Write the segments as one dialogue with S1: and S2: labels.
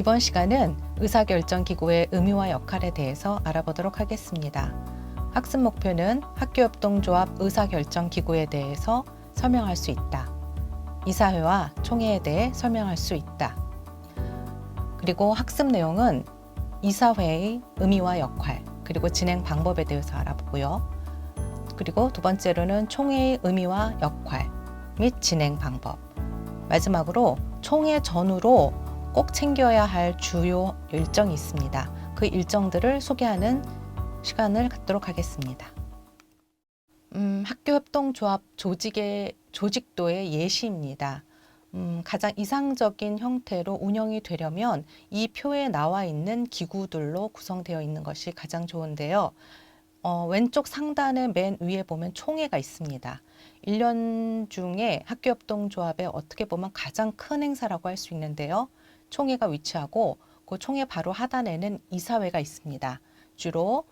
S1: 이번 시간은 의사결정기구의 의미와 역할에 대해서 알아보도록 하겠습니다. 학습 목표는 학교협동조합 의사결정기구에 대해서 설명할 수 있다. 이사회와 총회에 대해 설명할 수 있다. 그리고 학습 내용은 이사회의 의미와 역할, 그리고 진행 방법에 대해서 알아보고요. 그리고 두 번째로는 총회의 의미와 역할 및 진행 방법. 마지막으로 총회 전후로 꼭 챙겨야 할 주요 일정이 있습니다. 그 일정들을 소개하는 시간을 갖도록 하겠습니다. 학교협동조합 조직도의 예시입니다. 가장 이상적인 형태로 운영이 되려면 이 표에 나와 있는 기구들로 구성되어 있는 것이 가장 좋은데요. 왼쪽 상단의 맨 위에 보면 총회가 있습니다. 1년 중에 학교협동조합의 어떻게 보면 가장 큰 행사라고 할 수 있는데요. 총회가 위치하고 그 총회 바로 하단에는 이사회가 있습니다. 주로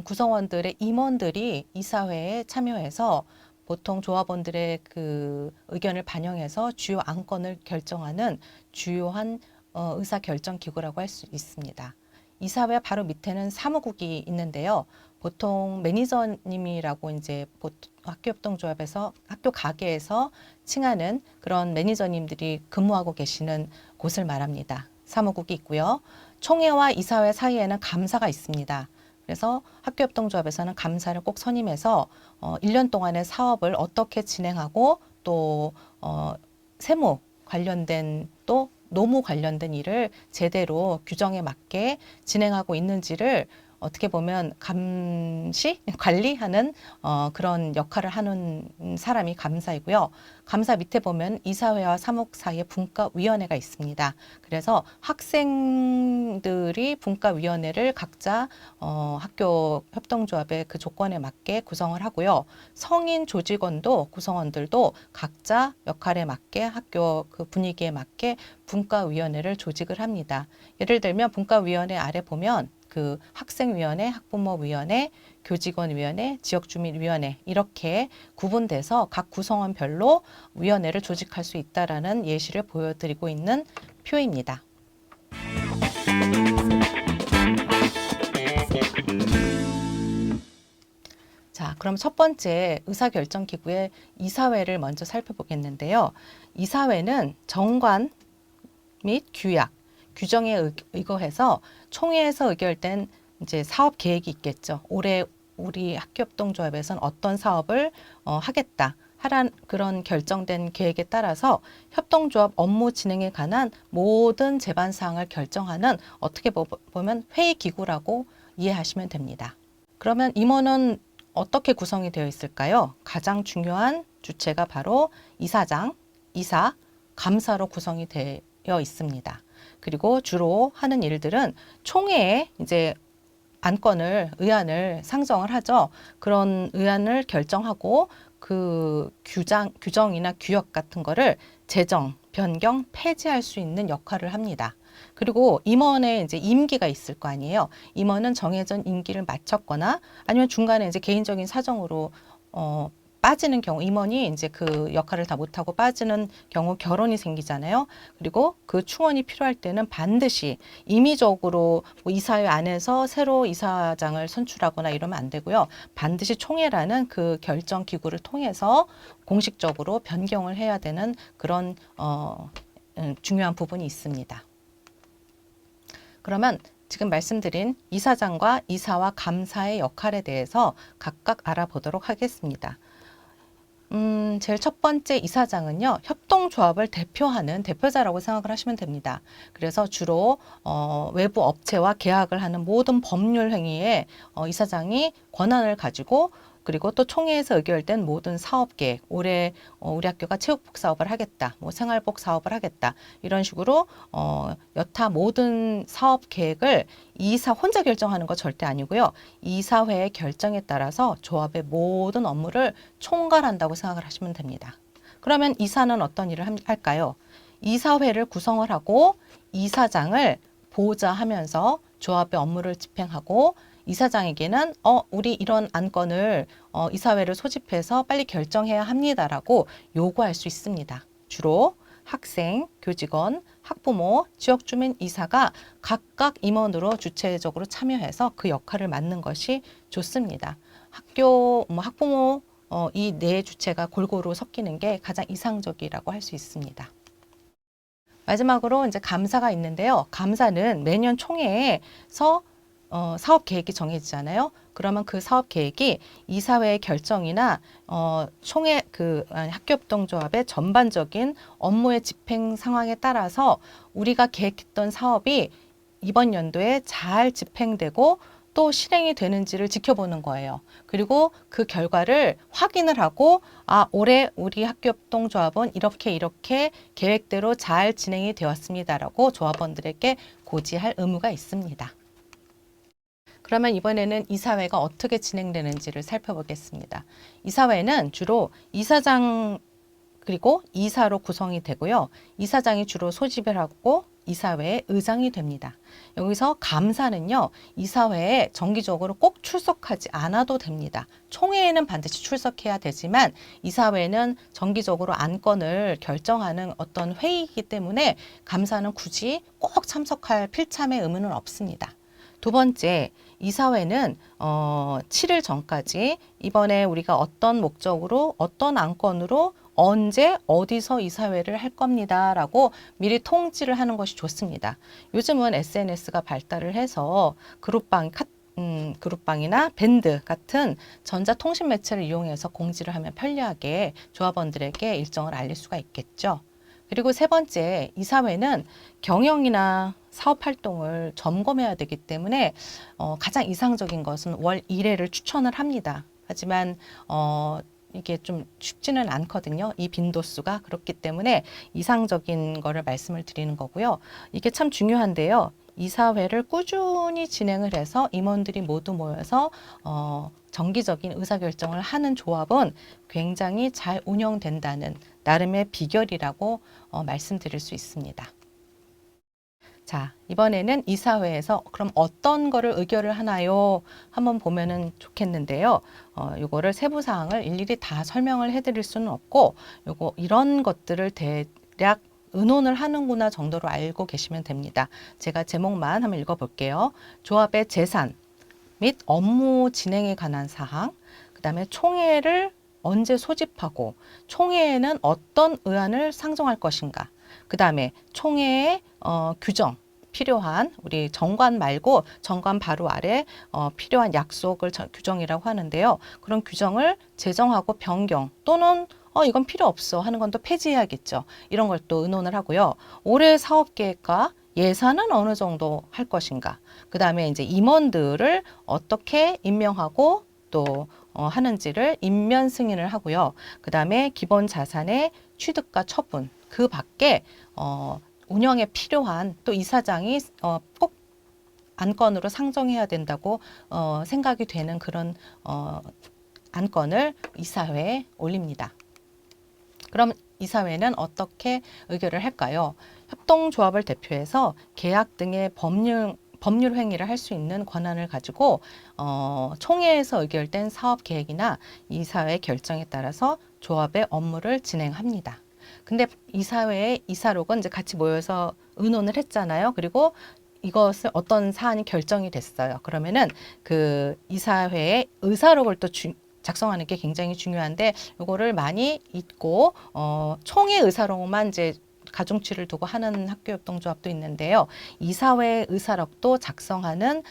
S1: 구성원들의 임원들이 이사회에 참여해서 보통 조합원들의 그 의견을 반영해서 주요 안건을 결정하는 주요한 의사결정기구라고 할 수 있습니다. 이사회 바로 밑에는 사무국이 있는데요. 보통 매니저님이라고 이제 학교협동조합에서 학교 가게에서 칭하는 그런 매니저님들이 근무하고 계시는 곳을 말합니다. 사무국이 있고요. 총회와 이사회 사이에는 감사가 있습니다. 그래서 학교협동조합에서는 감사를 꼭 선임해서 1년 동안의 사업을 어떻게 진행하고 또 세무 관련된 또 노무 관련된 일을 제대로 규정에 맞게 진행하고 있는지를 어떻게 보면 감시, 관리하는 그런 역할을 하는 사람이 감사이고요. 감사 밑에 보면 이사회와 사무국 사이에 분과위원회가 있습니다. 그래서 학생들이 분과위원회를 각자 학교 협동조합의 그 조건에 맞게 구성을 하고요. 성인 조직원도 구성원들도 각자 역할에 맞게 학교 그 분위기에 맞게 분과위원회를 조직을 합니다. 예를 들면 분과위원회 아래 보면 그 학생위원회, 학부모위원회, 교직원위원회, 지역주민위원회 이렇게 구분돼서 각 구성원별로 위원회를 조직할 수 있다라는 예시를 보여드리고 있는 표입니다. 자, 그럼 첫 번째 의사결정기구의 이사회를 먼저 살펴보겠는데요. 이사회는 정관 및 규약, 규정에 의거해서 총회에서 의결된 이제 사업 계획이 있겠죠. 올해 우리 학교협동조합에서는 어떤 사업을 하겠다. 하란 그런 결정된 계획에 따라서 협동조합 업무 진행에 관한 모든 제반 사항을 결정하는 어떻게 보면 회의 기구라고 이해하시면 됩니다. 그러면 임원은 어떻게 구성이 되어 있을까요? 가장 중요한 주체가 바로 이사장, 이사, 감사로 구성이 되어 있습니다. 그리고 주로 하는 일들은 총회에 이제 안건을, 의안을 상정을 하죠. 그런 의안을 결정하고 그 규정이나 규약 같은 거를 제정, 변경, 폐지할 수 있는 역할을 합니다. 그리고 임원의 이제 임기가 있을 거 아니에요. 임원은 정해진 임기를 마쳤거나 아니면 중간에 이제 개인적인 사정으로 빠지는 경우, 임원이 이제 그 역할을 다 못하고 빠지는 경우 결혼이 생기잖아요. 그리고 그 충원이 필요할 때는 반드시 임의적으로 뭐 이사회 안에서 새로 이사장을 선출하거나 이러면 안 되고요. 반드시 총회라는 그 결정 기구를 통해서 공식적으로 변경을 해야 되는 그런 중요한 부분이 있습니다. 그러면 지금 말씀드린 이사장과 이사와 감사의 역할에 대해서 각각 알아보도록 하겠습니다. 제일 첫 번째 이사장은요, 협동조합을 대표하는 대표자라고 생각을 하시면 됩니다. 그래서 주로 외부 업체와 계약을 하는 모든 법률 행위에 이사장이 권한을 가지고 그리고 또 총회에서 의결된 모든 사업 계획, 올해 우리 학교가 체육복 사업을 하겠다, 뭐 생활복 사업을 하겠다 이런 식으로 여타 모든 사업 계획을 이사 혼자 결정하는 거 절대 아니고요. 이사회의 결정에 따라서 조합의 모든 업무를 총괄한다고 생각을 하시면 됩니다. 그러면 이사는 어떤 일을 할까요? 이사회를 구성을 하고 이사장을 보좌하면서 조합의 업무를 집행하고 이사장에게는 우리 이런 안건을 이사회를 소집해서 빨리 결정해야 합니다라고 요구할 수 있습니다. 주로 학생, 교직원, 학부모, 지역주민, 이사가 각각 임원으로 주체적으로 참여해서 그 역할을 맡는 것이 좋습니다. 학교, 학부모 이 네 주체가 골고루 섞이는 게 가장 이상적이라고 할 수 있습니다. 마지막으로 이제 감사가 있는데요. 감사는 매년 총회에서 사업 계획이 정해지잖아요. 그러면 그 사업 계획이 이사회의 결정이나 총회 학교협동조합의 전반적인 업무의 집행 상황에 따라서 우리가 계획했던 사업이 이번 연도에 잘 집행되고 또 실행이 되는지를 지켜보는 거예요. 그리고 그 결과를 확인을 하고 올해 우리 학교협동조합은 이렇게 계획대로 잘 진행이 되었습니다라고 조합원들에게 고지할 의무가 있습니다. 그러면 이번에는 이사회가 어떻게 진행되는지를 살펴보겠습니다. 이사회는 주로 이사장 그리고 이사로 구성이 되고요. 이사장이 주로 소집을 하고 이사회의 의장이 됩니다. 여기서 감사는요, 이사회에 정기적으로 꼭 출석하지 않아도 됩니다. 총회에는 반드시 출석해야 되지만 이사회는 정기적으로 안건을 결정하는 어떤 회의이기 때문에 감사는 굳이 꼭 참석할 필참의 의무는 없습니다. 두 번째, 이사회는 7일 전까지 이번에 우리가 어떤 목적으로 어떤 안건으로 언제 어디서 이사회를 할 겁니다 라고 미리 통지를 하는 것이 좋습니다. 요즘은 SNS가 발달을 해서 그룹방이나 밴드 같은 전자통신 매체를 이용해서 공지를 하면 편리하게 조합원들에게 일정을 알릴 수가 있겠죠. 그리고 세 번째, 이사회는 경영이나 사업 활동을 점검해야 되기 때문에 가장 이상적인 것은 월 1회를 추천을 합니다. 하지만 이게 좀 쉽지는 않거든요. 이 빈도수가. 그렇기 때문에 이상적인 거를 말씀을 드리는 거고요. 이게 참 중요한데요. 이사회를 꾸준히 진행을 해서 임원들이 모두 모여서 정기적인 의사결정을 하는 조합은 굉장히 잘 운영된다는 나름의 비결이라고 말씀드릴 수 있습니다. 자, 이번에는 이사회에서 그럼 어떤 거를 의결을 하나요? 한번 보면은 좋겠는데요. 요거를 세부 사항을 일일이 다 설명을 해드릴 수는 없고, 이런 것들을 대략 의논을 하는구나 정도로 알고 계시면 됩니다. 제가 제목만 한번 읽어볼게요. 조합의 재산 및 업무 진행에 관한 사항, 그 다음에 총회를 언제 소집하고, 총회에는 어떤 의안을 상정할 것인가, 그 다음에 총회의 규정, 필요한 우리 정관 말고 정관 바로 아래 필요한 약속을 규정이라고 하는데요. 그런 규정을 제정하고 변경 또는 이건 필요 없어 하는 건 또 폐지해야겠죠. 이런 걸 또 의논을 하고요. 올해 사업 계획과 예산은 어느 정도 할 것인가. 그 다음에 이제 임원들을 어떻게 임명하고 또 하는지를 임면 승인을 하고요. 그 다음에 기본 자산의 취득과 처분, 그 밖에 운영에 필요한 또 이사장이 꼭 안건으로 상정해야 된다고 생각이 되는 그런 안건을 이사회에 올립니다. 그럼 이사회는 어떻게 의결을 할까요? 협동조합을 대표해서 계약 등의 법률 행위를 할 수 있는 권한을 가지고 총회에서 의결된 사업 계획이나 이사회 결정에 따라서 조합의 업무를 진행합니다. 근데 이사회의 이사록은 이제 같이 모여서 의논을 했잖아요. 그리고 이것을 어떤 사안이 결정이 됐어요. 그러면은 그 이사회의 의사록을 또 작성하는 게 굉장히 중요한데 이거를 많이 잊고 총회 의사록만 이제 가중치를 두고 하는 학교협동조합도 있는데요. 이사회 의사록도 작성하는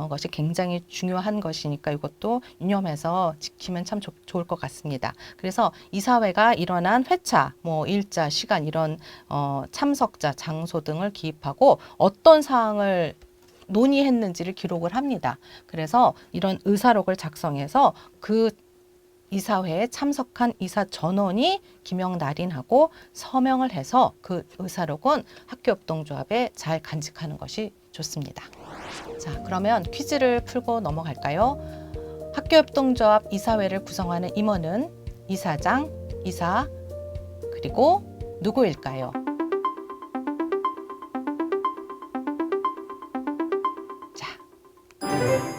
S1: 것이 굉장히 중요한 것이니까 이것도 유념해서 지키면 참 좋을 것 같습니다. 그래서 이사회가 일어난 회차, 일자, 시간 이런 참석자, 장소 등을 기입하고 어떤 사항을 논의했는지를 기록을 합니다. 그래서 이런 의사록을 작성해서 그 이사회에 참석한 이사 전원이 기명 날인하고 서명을 해서 그 의사록은 학교협동조합에 잘 간직하는 것이 좋습니다. 자, 그러면 퀴즈를 풀고 넘어갈까요? 학교협동조합 이사회를 구성하는 임원은 이사장, 이사, 그리고 누구일까요? 자,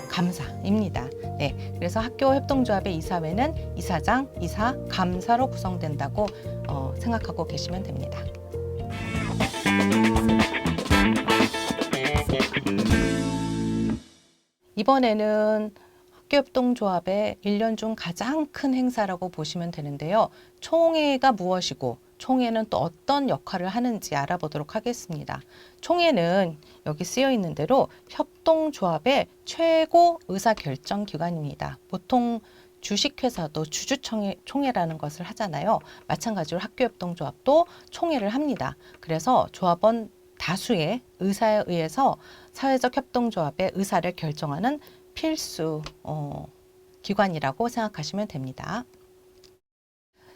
S1: 감사입니다. 네, 그래서 학교협동조합의 이사회는 이사장, 이사, 감사로 구성된다고 생각하고 계시면 됩니다. 이번에는 학교협동조합의 1년 중 가장 큰 행사라고 보시면 되는데요. 총회가 무엇이고 총회는 또 어떤 역할을 하는지 알아보도록 하겠습니다. 총회는 여기 쓰여 있는 대로 협동조합의 최고 의사결정기관입니다. 보통 주식회사도 주주총회라는 것을 하잖아요. 마찬가지로 학교협동조합도 총회를 합니다. 그래서 조합원 다수의 의사에 의해서 사회적 협동조합의 의사를 결정하는 필수 기관이라고 생각하시면 됩니다.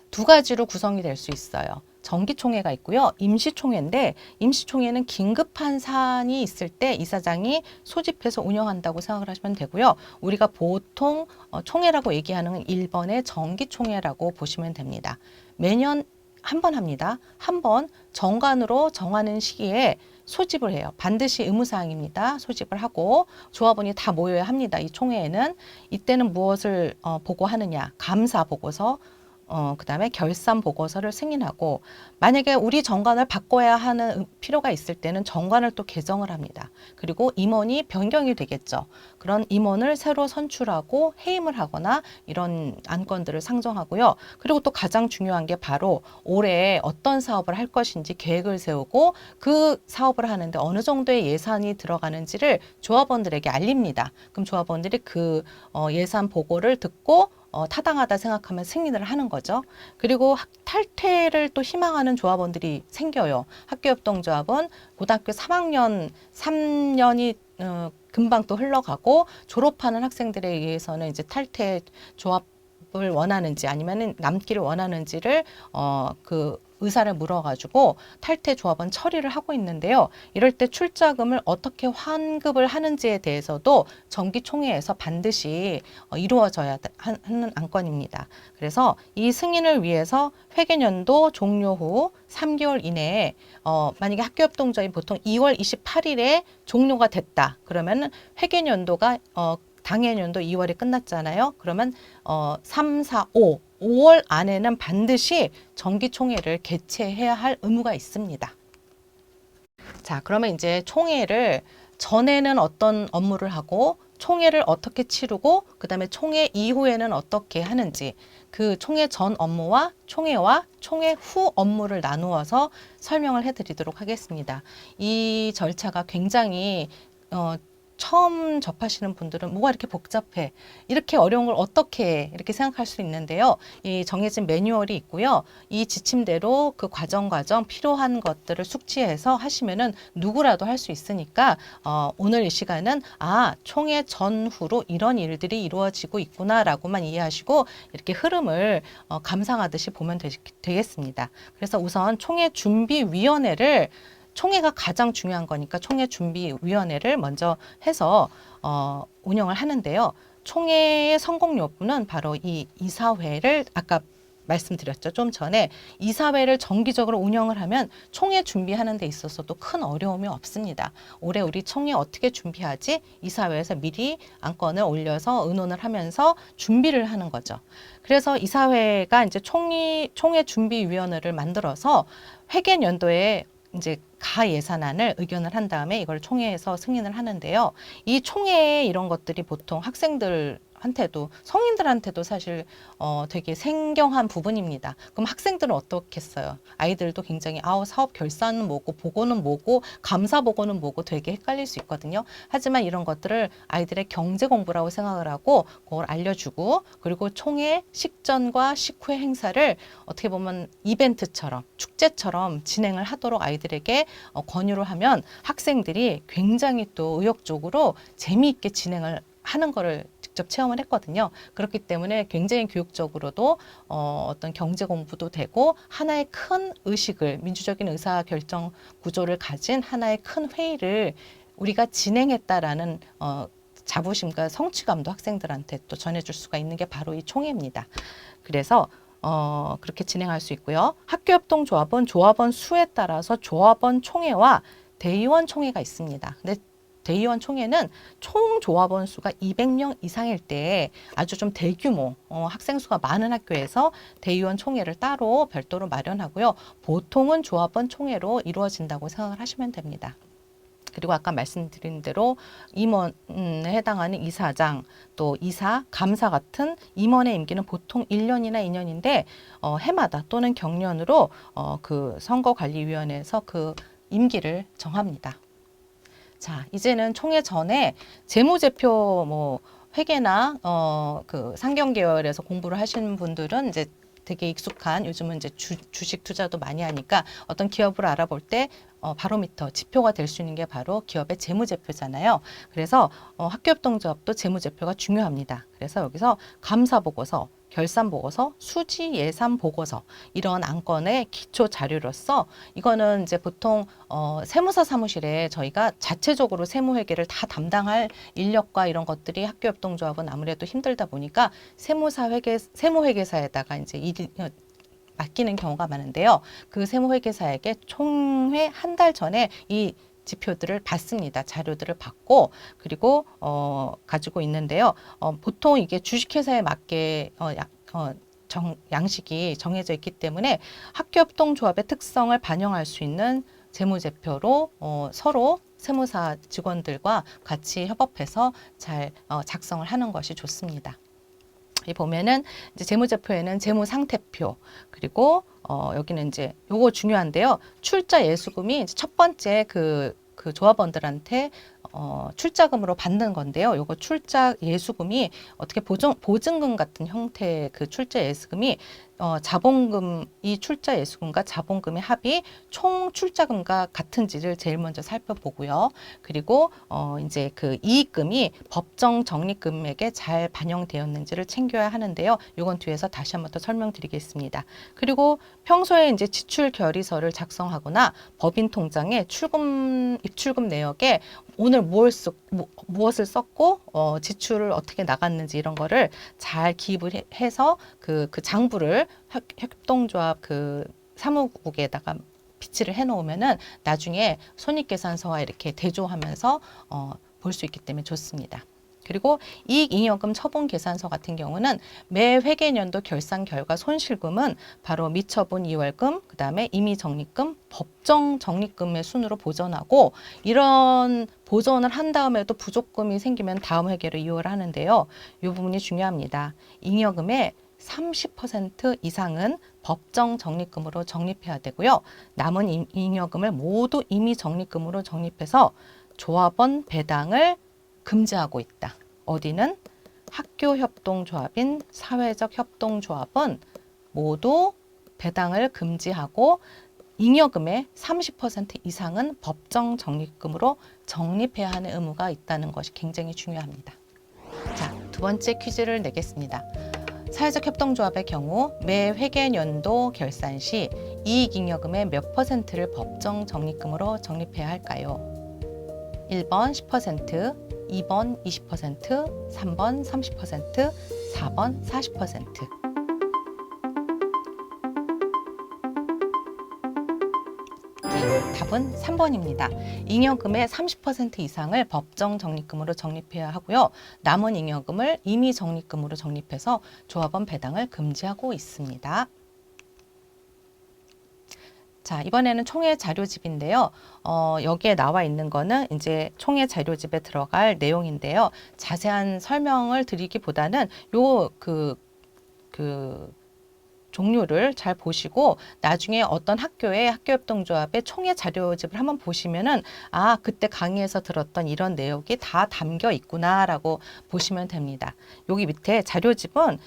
S1: 두 가지로 구성이 될 수 있어요. 정기총회가 있고요. 임시총회인데 임시총회는 긴급한 사안이 있을 때 이사장이 소집해서 운영한다고 생각을 하시면 되고요. 우리가 보통 총회라고 얘기하는 1번의 정기총회라고 보시면 됩니다. 매년 한 번 합니다. 한 번 정관으로 정하는 시기에 소집을 해요. 반드시 의무사항입니다. 소집을 하고 조합원이 다 모여야 합니다. 이 총회에는 이때는 무엇을 보고하느냐. 감사 보고서, 그다음에 결산 보고서를 승인하고 만약에 우리 정관을 바꿔야 하는 필요가 있을 때는 정관을 또 개정을 합니다. 그리고 임원이 변경이 되겠죠. 그런 임원을 새로 선출하고 해임을 하거나 이런 안건들을 상정하고요. 그리고 또 가장 중요한 게 바로 올해 어떤 사업을 할 것인지 계획을 세우고 그 사업을 하는데 어느 정도의 예산이 들어가는지를 조합원들에게 알립니다. 그럼 조합원들이 그 예산 보고를 듣고 타당하다 생각하면 승인을 하는 거죠. 그리고 탈퇴를 또 희망하는 조합원들이 생겨요. 학교협동조합은 고등학교 3년이 금방 또 흘러가고 졸업하는 학생들에 의해서는 이제 탈퇴 조합을 원하는지 아니면은 남기를 원하는지를 그 의사를 물어가지고 탈퇴 조합원 처리를 하고 있는데요. 이럴 때 출자금을 어떻게 환급을 하는지에 대해서도 정기총회에서 반드시 이루어져야 하는 안건입니다. 그래서 이 승인을 위해서 회계연도 종료 후 3개월 이내에 만약에 학교협동조합이 보통 2월 28일에 종료가 됐다. 그러면 회계연도가 당해년도 2월이 끝났잖아요. 그러면 3, 4, 5월 안에는 반드시 정기총회를 개최해야 할 의무가 있습니다. 자, 그러면 이제 총회를 전에는 어떤 업무를 하고 총회를 어떻게 치르고 그다음에 총회 이후에는 어떻게 하는지 그 총회 전 업무와 총회 후 업무를 나누어서 설명을 해드리도록 하겠습니다. 이 절차가 굉장히 처음 접하시는 분들은 뭐가 이렇게 복잡해? 이렇게 어려운 걸 어떻게 해? 이렇게 생각할 수 있는데요. 이 정해진 매뉴얼이 있고요. 이 지침대로 그 과정 필요한 것들을 숙지해서 하시면은 누구라도 할 수 있으니까 오늘 이 시간은 총회 전후로 이런 일들이 이루어지고 있구나라고만 이해하시고 이렇게 흐름을 감상하듯이 보면 되겠습니다. 그래서 우선 총회 준비위원회를 총회가 가장 중요한 거니까 총회준비위원회를 먼저 해서 운영을 하는데요. 총회의 성공 여부는 바로 이 이사회를 아까 말씀드렸죠. 좀 전에 이사회를 정기적으로 운영을 하면 총회 준비하는 데 있어서도 큰 어려움이 없습니다. 올해 우리 총회 어떻게 준비하지? 이사회에서 미리 안건을 올려서 의논을 하면서 준비를 하는 거죠. 그래서 이사회가 이제 총회 준비위원회를 만들어서 회계연도에 이제 가 예산안을 의견을 한 다음에 이걸 총회에서 승인을 하는데요. 이 총회에 이런 것들이 보통 학생들한테도 성인들한테도 사실 되게 생경한 부분입니다. 그럼 학생들은 어떻겠어요? 아이들도 굉장히 사업 결산은 뭐고 보고는 뭐고 감사 보고는 뭐고 되게 헷갈릴 수 있거든요. 하지만 이런 것들을 아이들의 경제 공부라고 생각을 하고 그걸 알려주고 그리고 총회 식전과 식후의 행사를 어떻게 보면 이벤트처럼 축제처럼 진행을 하도록 아이들에게 권유를 하면 학생들이 굉장히 또 의욕적으로 재미있게 진행을 하는 거를 직접 체험을 했거든요. 그렇기 때문에 굉장히 교육적으로도 어떤 경제 공부도 되고 하나의 큰 의식을 민주적인 의사결정 구조를 가진 하나의 큰 회의를 우리가 진행했다라는 자부심과 성취감도 학생들한테 또 전해줄 수가 있는 게 바로 이 총회입니다. 그래서 그렇게 진행할 수 있고요. 학교협동조합은 조합원 수에 따라서 조합원 총회와 대의원 총회가 있습니다. 근데 대의원 총회는 총 조합원 수가 200명 이상일 때 아주 좀 대규모 학생 수가 많은 학교에서 대의원 총회를 따로 별도로 마련하고요. 보통은 조합원 총회로 이루어진다고 생각을 하시면 됩니다. 그리고 아까 말씀드린 대로 임원에 해당하는 이사장, 또 이사, 감사 같은 임원의 임기는 보통 1년이나 2년인데 해마다 또는 경년으로 그 선거관리위원회에서 그 임기를 정합니다. 자, 이제는 총회 전에 재무제표 뭐 회계나 그 상경 계열에서 공부를 하시는 분들은 이제 되게 익숙한, 요즘은 이제 주식 투자도 많이 하니까 어떤 기업을 알아볼 때 바로미터, 지표가 될 수 있는 게 바로 기업의 재무제표잖아요. 그래서 학교협동조합도 재무제표가 중요합니다. 그래서 여기서 감사보고서, 결산보고서, 수지예산보고서 이런 안건의 기초 자료로서 이거는 이제 보통 세무사 사무실에 저희가 자체적으로 세무회계를 다 담당할 인력과 이런 것들이 학교협동조합은 아무래도 힘들다 보니까 세무회계사에다가 이제 맡기는 경우가 많은데요. 그 세무회계사에게 총회 한 달 전에 이 지표들을 받습니다. 자료들을 받고 그리고 가지고 있는데요. 보통 이게 주식회사에 맞게 양식이 정해져 있기 때문에 학교협동조합의 특성을 반영할 수 있는 재무제표로 서로 세무사 직원들과 같이 협업해서 잘 작성을 하는 것이 좋습니다. 이 보면은 이제 재무제표에는 재무상태표, 그리고 여기는 이제 요거 중요한데요. 출자 예수금이 이제 첫 번째 그 조합원들한테 출자금으로 받는 건데요. 요거 출자 예수금이 어떻게 보증금 같은 형태의 그 출자 예수금이 자본금, 이 출자 예수금과 자본금의 합이 총 출자금과 같은지를 제일 먼저 살펴보고요. 그리고 이제 그 이익금이 법정 적립금액에 잘 반영되었는지를 챙겨야 하는데요. 요건 뒤에서 다시 한번 더 설명드리겠습니다. 그리고 평소에 이제 지출 결의서를 작성하거나 법인 통장에 입출금 내역에 오늘 무엇을 썼고 지출을 어떻게 나갔는지 이런 거를 잘 기입을 해서 그 장부를 협동조합 그 사무국에다가 비치를 해 놓으면은 나중에 손익계산서와 이렇게 대조하면서 볼 수 있기 때문에 좋습니다. 그리고 이익잉여금 처분계산서 같은 경우는 매 회계연도 결산 결과 손실금은 바로 미처분 이월금, 그 다음에 임의적립금, 법정 적립금의 순으로 보전하고, 이런 보전을 한 다음에도 부족금이 생기면 다음 회계로 이용을 하는데요. 이 부분이 중요합니다. 잉여금의 30% 이상은 법정 적립금으로 적립해야 되고요. 남은 잉여금을 모두 임의적립금으로 적립해서 조합원 배당을 금지하고 있다. 어디는? 학교협동조합인 사회적협동조합은 모두 배당을 금지하고 잉여금의 30% 이상은 법정 적립금으로 적립해야 하는 의무가 있다는 것이 굉장히 중요합니다. 자, 두 번째 퀴즈를 내겠습니다. 사회적협동조합의 경우 매 회계연도 결산 시 이익잉여금의 몇 %를 법정 적립금으로 적립해야 할까요? 1번 10%, 2번 20%, 3번 30%, 4번 40%. 답은 3번입니다. 잉여금의 30% 이상을 법정 적립금으로 적립해야 하고요. 남은 잉여금을 임의 적립금으로 적립해서 조합원 배당을 금지하고 있습니다. 자, 이번에는 총회 자료집인데요. 여기에 나와 있는 거는 이제 총회 자료집에 들어갈 내용인데요. 자세한 설명을 드리기보다는 종류를 잘 보시고 나중에 어떤 학교의 학교협동조합의 총회 자료집을 한번 보시면은 아, 그때 강의에서 들었던 이런 내용이 다 담겨 있구나라고 보시면 됩니다. 여기 밑에 자료집은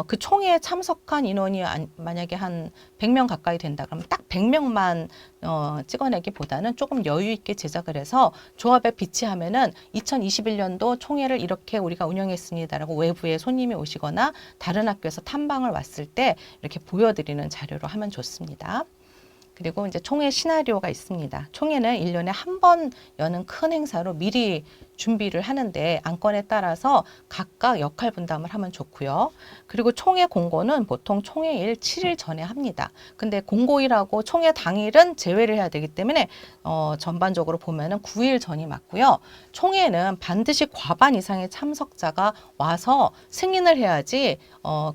S1: 그 총회에 참석한 인원이 만약에 한 100명 가까이 된다 그러면 딱 100명만 찍어내기보다는 조금 여유 있게 제작을 해서 조합에 비치하면은 2021년도 총회를 이렇게 우리가 운영했습니다라고 외부에 손님이 오시거나 다른 학교에서 탐방을 왔을 때 이렇게 보여드리는 자료로 하면 좋습니다. 그리고 이제 총회 시나리오가 있습니다. 총회는 1년에 한 번 여는 큰 행사로 미리 준비를 하는데 안건에 따라서 각각 역할 분담을 하면 좋고요. 그리고 총회 공고는 보통 총회일 7일 전에 합니다. 근데 공고일하고 총회 당일은 제외를 해야 되기 때문에 전반적으로 보면은 9일 전이 맞고요. 총회는 반드시 과반 이상의 참석자가 와서 승인을 해야지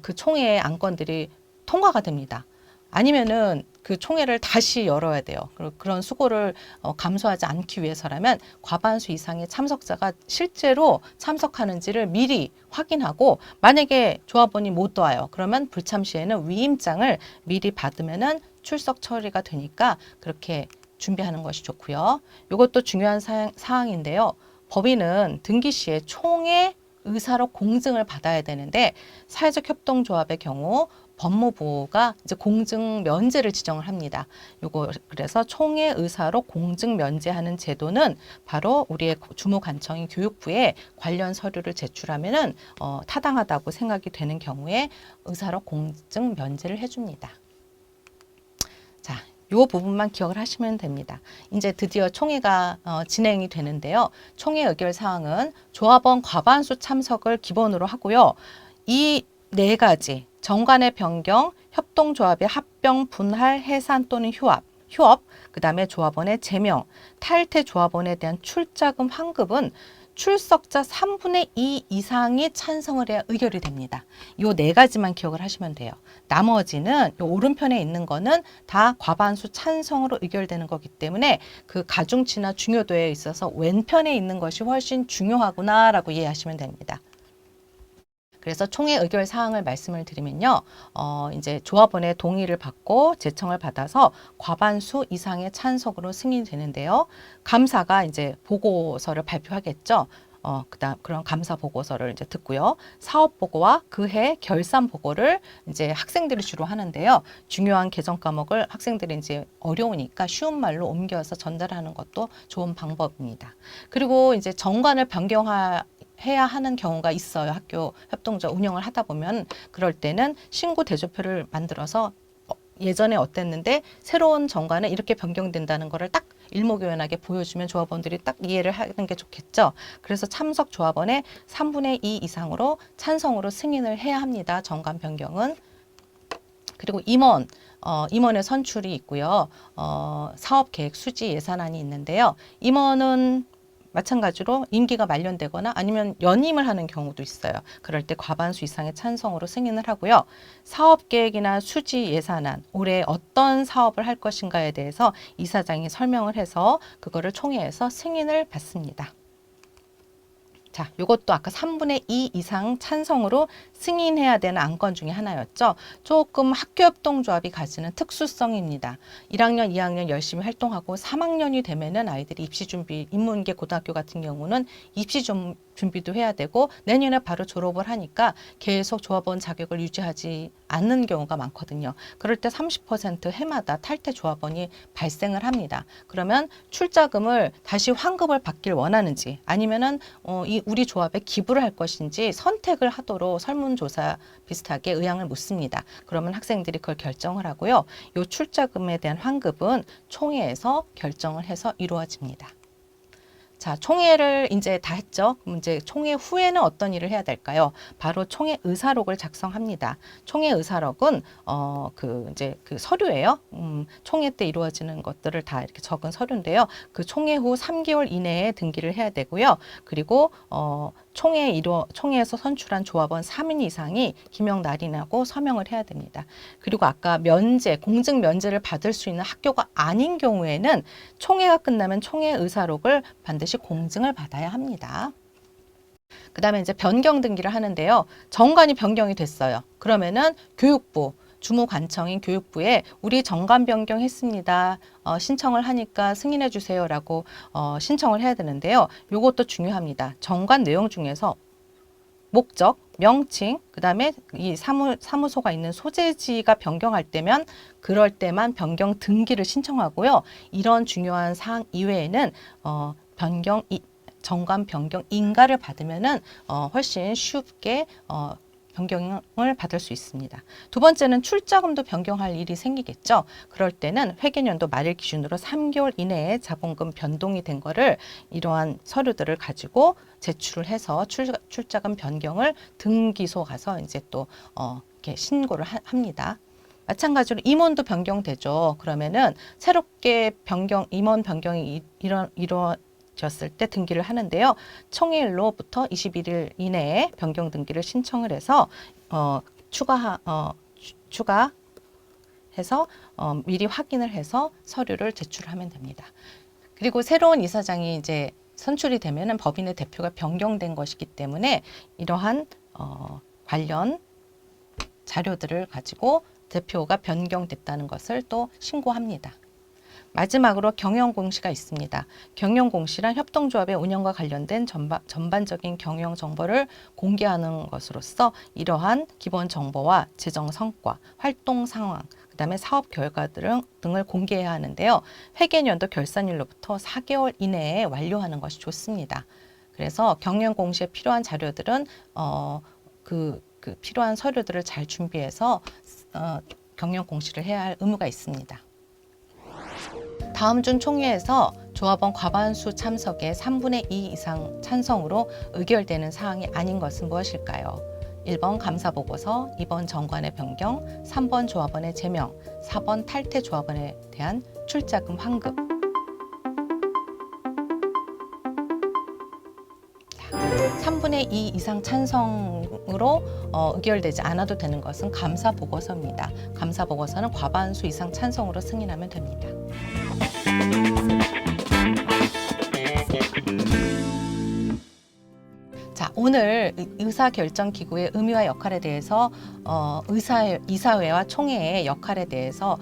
S1: 그 총회의 안건들이 통과가 됩니다. 아니면은 그 총회를 다시 열어야 돼요. 그런 수고를 감수하지 않기 위해서라면 과반수 이상의 참석자가 실제로 참석하는지를 미리 확인하고, 만약에 조합원이 못 와요. 그러면 불참 시에는 위임장을 미리 받으면은 출석 처리가 되니까 그렇게 준비하는 것이 좋고요. 이것도 중요한 사항인데요. 법인은 등기 시에 총회 의사로 공증을 받아야 되는데, 사회적 협동조합의 경우 법무부가 이제 공증 면제를 지정을 합니다. 요거 그래서 총회 의사로 공증 면제하는 제도는 바로 우리의 주무관청인 교육부에 관련 서류를 제출하면은 타당하다고 생각이 되는 경우에 의사로 공증 면제를 해줍니다. 자, 요 부분만 기억을 하시면 됩니다. 이제 드디어 총회가 진행이 되는데요. 총회 의결 사항은 조합원 과반수 참석을 기본으로 하고요. 이 네 가지 정관의 변경, 협동조합의 합병, 분할, 해산 또는 휴업, 그 다음에 조합원의 제명, 탈퇴 조합원에 대한 출자금 환급은 출석자 3분의 2 이상이 찬성을 해야 의결이 됩니다. 요 네 가지만 기억을 하시면 돼요. 나머지는 요 오른편에 있는 거는 다 과반수 찬성으로 의결되는 거기 때문에 그 가중치나 중요도에 있어서 왼편에 있는 것이 훨씬 중요하구나라고 이해하시면 됩니다. 그래서 총회 의결 사항을 말씀을 드리면요. 이제 조합원의 동의를 받고 제청을 받아서 과반수 이상의 찬석으로 승인되는데요. 감사가 이제 보고서를 발표하겠죠. 그런 감사 보고서를 이제 듣고요. 사업 보고와 그해 결산 보고를 이제 학생들이 주로 하는데요. 중요한 개정 과목을 학생들이 이제 어려우니까 쉬운 말로 옮겨서 전달하는 것도 좋은 방법입니다. 그리고 이제 정관을 해야 하는 경우가 있어요. 학교 협동조합 운영을 하다 보면. 그럴 때는 신고 대조표를 만들어서 예전에 어땠는데 새로운 정관은 이렇게 변경된다는 거를 딱 일목요연하게 보여주면 조합원들이 딱 이해를 하는 게 좋겠죠. 그래서 참석 조합원의 3분의 2 이상으로 찬성으로 승인을 해야 합니다. 정관 변경은. 그리고 임원의 선출이 있고요. 사업계획 수지 예산안이 있는데요. 임원은 마찬가지로 임기가 만료되거나 아니면 연임을 하는 경우도 있어요. 그럴 때 과반수 이상의 찬성으로 승인을 하고요. 사업계획이나 수지 예산안, 올해 어떤 사업을 할 것인가에 대해서 이사장이 설명을 해서 그거를 총회에서 승인을 받습니다. 자, 이것도 아까 3분의 2 이상 찬성으로 승인해야 되는 안건 중에 하나였죠. 조금 학교협동조합이 가지는 특수성입니다. 1학년, 2학년 열심히 활동하고 3학년이 되면은 아이들이 입시준비, 인문계 고등학교 같은 경우는 준비도 해야 되고 내년에 바로 졸업을 하니까 계속 조합원 자격을 유지하지 않는 경우가 많거든요. 그럴 때 30% 해마다 탈퇴 조합원이 발생을 합니다. 그러면 출자금을 다시 환급을 받길 원하는지 아니면은 우리 조합에 기부를 할 것인지 선택을 하도록 설문조사 비슷하게 의향을 묻습니다. 그러면 학생들이 그걸 결정을 하고요. 이 출자금에 대한 환급은 총회에서 결정을 해서 이루어집니다. 자, 총회를 이제 다 했죠. 그럼 이제 총회 후에는 어떤 일을 해야 될까요? 바로 총회 의사록을 작성합니다. 총회 의사록은 이제 그 서류예요. 총회 때 이루어지는 것들을 다 이렇게 적은 서류인데요. 그 총회 후 3개월 이내에 등기를 해야 되고요. 그리고 총회에서 선출한 조합원 3인 이상이 기명 날인하고 서명을 해야 됩니다. 그리고 아까 공증 면제를 받을 수 있는 학교가 아닌 경우에는 총회가 끝나면 총회 의사록을 반드시 공증을 받아야 합니다. 그 다음에 이제 변경 등기를 하는데요. 정관이 변경이 됐어요. 그러면은 교육부, 주무관청인 교육부에 우리 정관 변경했습니다. 신청을 하니까 승인해 주세요라고 신청을 해야 되는데요. 이것도 중요합니다. 정관 내용 중에서 목적, 명칭, 그 다음에 이 사무소가 있는 소재지가 변경할 때면 그럴 때만 변경 등기를 신청하고요. 이런 중요한 사항 이외에는 정관 변경 인가를 받으면은 훨씬 쉽게 변경을 받을 수 있습니다. 두 번째는 출자금도 변경할 일이 생기겠죠. 그럴 때는 회계연도 말일 기준으로 3개월 이내에 자본금 변동이 된 거를 이러한 서류들을 가지고 제출을 해서 출자금 변경을 등기소 가서 이제 또 이렇게 신고를 합니다. 마찬가지로 임원도 변경되죠. 그러면은 새롭게 임원 변경이 이루어졌을 때 등기를 하는데요. 총회일로부터 21일 이내에 변경 등기를 신청을 해서 추가해서 미리 확인을 해서 서류를 제출하면 됩니다. 그리고 새로운 이사장이 이제 선출이 되면은 법인의 대표가 변경된 것이기 때문에 이러한 관련 자료들을 가지고 대표가 변경됐다는 것을 또 신고합니다. 마지막으로 경영공시가 있습니다. 경영공시란 협동조합의 운영과 관련된 전반적인 경영 정보를 공개하는 것으로서 이러한 기본 정보와 재정 성과, 활동 상황, 그다음에 사업 결과 등을 공개해야 하는데요. 회계연도 결산일로부터 4개월 이내에 완료하는 것이 좋습니다. 그래서 경영공시에 필요한 자료들은 그 필요한 서류들을 잘 준비해서 경영 공시를 해야 할 의무가 있습니다. 다음 주 총회에서 조합원 과반수 참석의 3분의 2 이상 찬성으로 의결되는 사항이 아닌 것은 무엇일까요? 1번 감사보고서, 2번 정관의 변경, 3번 조합원의 제명, 4번 탈퇴 조합원에 대한 출자금 환급. 3분의 2 이상 찬성으로 의결되지 않아도 되는 것은 감사보고서입니다. 감사보고서는 과반수 이상 찬성으로 승인하면 됩니다. 자, 오늘 의사결정기구의 의미와 역할에 대해서 이사회와 총회의 역할에 대해서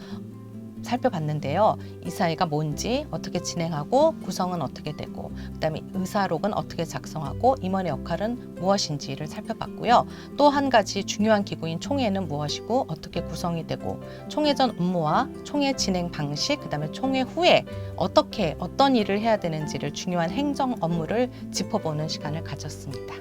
S1: 살펴봤는데요. 이사회가 뭔지, 어떻게 진행하고 구성은 어떻게 되고, 그다음에 의사록은 어떻게 작성하고 임원의 역할은 무엇인지를 살펴봤고요. 또 한 가지 중요한 기구인 총회는 무엇이고 어떻게 구성이 되고, 총회 전 업무와 총회 진행 방식, 그다음에 총회 후에 어떤 일을 해야 되는지를 중요한 행정 업무를 짚어보는 시간을 가졌습니다.